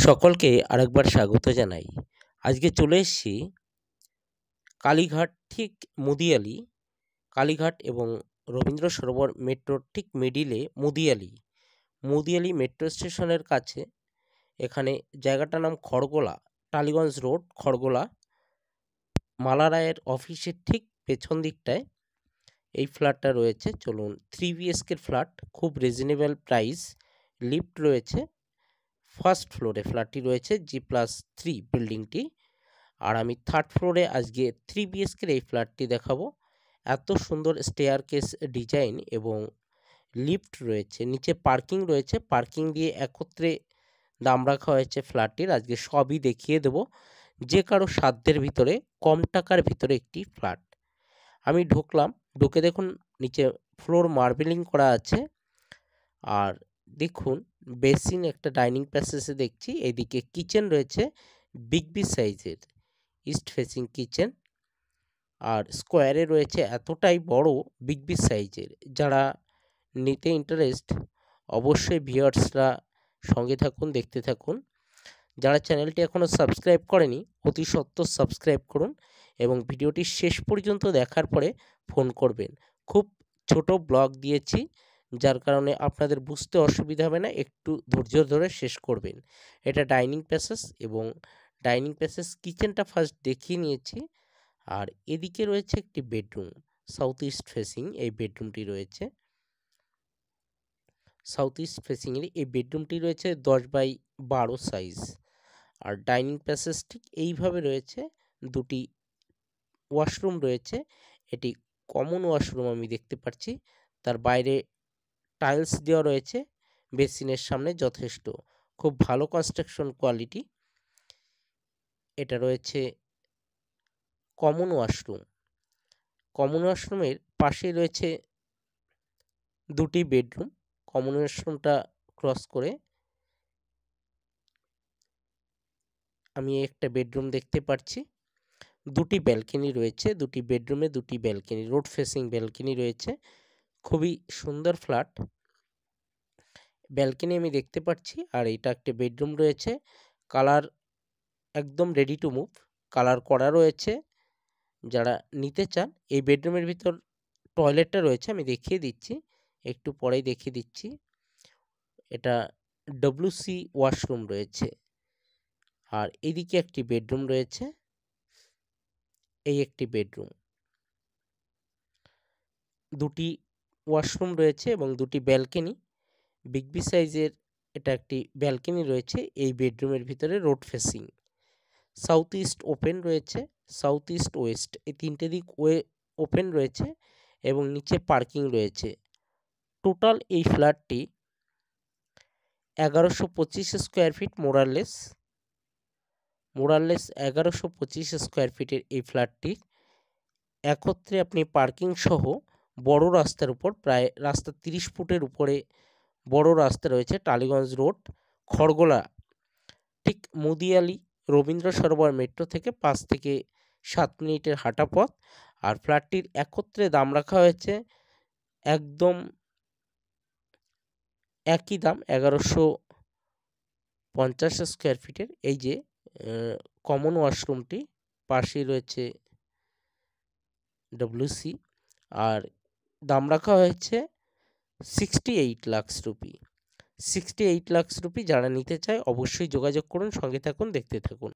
সকলকে আরেকবার স্বাগত জানাই। আজকে চলে এসেছি কালীঘাট ঠিক মুদিয়ালি, কালীঘাট এবং রবীন্দ্র সরোবর মেট্রোর ঠিক মিডিলে মুদিয়ালি মেট্রো স্টেশনের কাছে। এখানে জায়গাটার নাম খড়গোলা, টালিগঞ্জ রোড, খড়গোলা। মালা রায়ের অফিসের ঠিক পেছন দিকটায় এই ফ্ল্যাটটা রয়েছে। চলুন, 3 BHK ফ্ল্যাট, খুব রিজনেবল প্রাইস, লিফট রয়েছে। ফার্স্ট ফ্লোরে ফ্ল্যাটটি রয়েছে, G+3 বিল্ডিংটি। আর আমি থার্ড ফ্লোরে আজকে 3 BHK এই ফ্ল্যাটটি দেখাবো। এত সুন্দর স্টেয়ারকেস ডিজাইন এবং লিফট রয়েছে, নিচে পার্কিং রয়েছে, পার্কিং দিয়ে একত্রে দাম রাখা হয়েছে ফ্ল্যাটটির। আজকে সবই দেখিয়ে দেব, যে কারো সাধ্যের ভিতরে, কম টাকার ভিতরে একটি ফ্ল্যাট। আমি ঢুকলাম, ঢুকে দেখুন নিচে ফ্লোর মার্বেলিং করা আছে। আর দেখুন বেসিন, একটা ডাইনিং প্যাসেজে দেখছি। এদিকে কিচেন রয়েছে বিগ সাইজের, ইস্ট ফেসিং কিচেন। আর স্কোয়ারে রয়েছে, এতটাই বড় বিগ সাইজের। যারা নিতে ইন্টারেস্ট, অবশ্যই ভিউয়ার্সরা সঙ্গে থাকুন, দেখতে থাকুন। যারা চ্যানেলটি এখনও সাবস্ক্রাইব করেনি, অতি সত্বর সাবস্ক্রাইব করুন এবং ভিডিওটি শেষ পর্যন্ত দেখার পরে ফোন করবেন। খুব ছোট ব্লগ দিয়েছি, যার কারণে আপনাদের বুঝতে অসুবিধা হবে না, একটু ধৈর্য ধরে শেষ করবেন। এটা ডাইনিং প্যাসেজ এবং ডাইনিং প্যাসেজ কিচেনটা ফার্স্ট দেখিয়ে নিয়েছি। আর এদিকে রয়েছে একটি বেডরুম, সাউথ ইস্ট ফেসিং এই বেডরুমটি রয়েছে। সাউথ ইস্ট ফেসিংয়ের এই বেডরুমটি রয়েছে 10x12 সাইজ। আর ডাইনিং প্যাসেজ ঠিক এইভাবে রয়েছে। দুটি ওয়াশরুম রয়েছে, এটি কমন ওয়াশরুম আমি দেখতে পাচ্ছি। তার বাইরে টাইলস দেওয়া রয়েছে বেসিনের সামনে, যথেষ্ট, খুব ভালো কনস্ট্রাকশন কোয়ালিটি। এটা রয়েছে কমন ওয়াশরুম। কমন ওয়াশরুমের পাশে রয়েছে দুটি বেডরুম। কমন ওয়াশরুমটা ক্রস করে আমি একটা বেডরুম দেখতে পাচ্ছি। দুটি ব্যালকনি রয়েছে, দুটি বেডরুমে দুটি ব্যালকনি, রোড ফেসিং ব্যালকনি রয়েছে। খুবই সুন্দর ফ্ল্যাট, ব্যালকনি আমি দেখতে পাচ্ছি। আর এটা একটা বেডরুম রয়েছে, কালার একদম রেডি টু মুভ, কালার করা রয়েছে। যারা নিতে চান, এই বেডরুমের ভিতর টয়লেটটা রয়েছে, আমি দেখিয়ে দিচ্ছি, একটু পরেই দেখিয়ে দিচ্ছি। এটা WC ওয়াশরুম রয়েছে। আর এদিকে একটি বেডরুম রয়েছে, এই একটি বেডরুম, দুটি ওয়াশরুম রয়েছে এবং দুটি ব্যালকনি, বিগ সাইজের। এটা একটি ব্যালকনি রয়েছে এই বেডরুমের ভিতরে, road facing. South east open রয়েছে, সাউথ ইস্ট ওয়েস্ট এই তিনটে দিক ওপেন রয়েছে এবং নিচে পার্কিং রয়েছে। টোটাল এই ফ্ল্যাটটি 1125 স্কোয়ার ফিট, মোরাললেস 1125 স্কোয়ার ফিটের এই ফ্ল্যাটটি। একত্রে আপনি পার্কিং সহ বড় রাস্তার উপর, প্রায় রাস্তা 30 ফুটের উপরে বড় রাস্তা রয়েছে, টালিগঞ্জ রোড, খড়গোলা, ঠিক মুদিয়ালি রবীন্দ্র সরোবর মেট্রো থেকে 5 থেকে 7 মিনিটের হাঁটা পথ। আর ফ্ল্যাটটির একত্রে দাম রাখা হয়েছে একদম একই দাম, 1150 স্কোয়ার ফিটের। এই যে কমন ওয়াশরুমটি, পাশেই রয়েছে WC। আর দাম রাখা হয়েছে 68 লাখ রুপি। 68 লাখ রুপি। যারা নিতে চায় অবশ্যই যোগাযোগ করুন, সঙ্গে থাকুন, দেখতে থাকুন।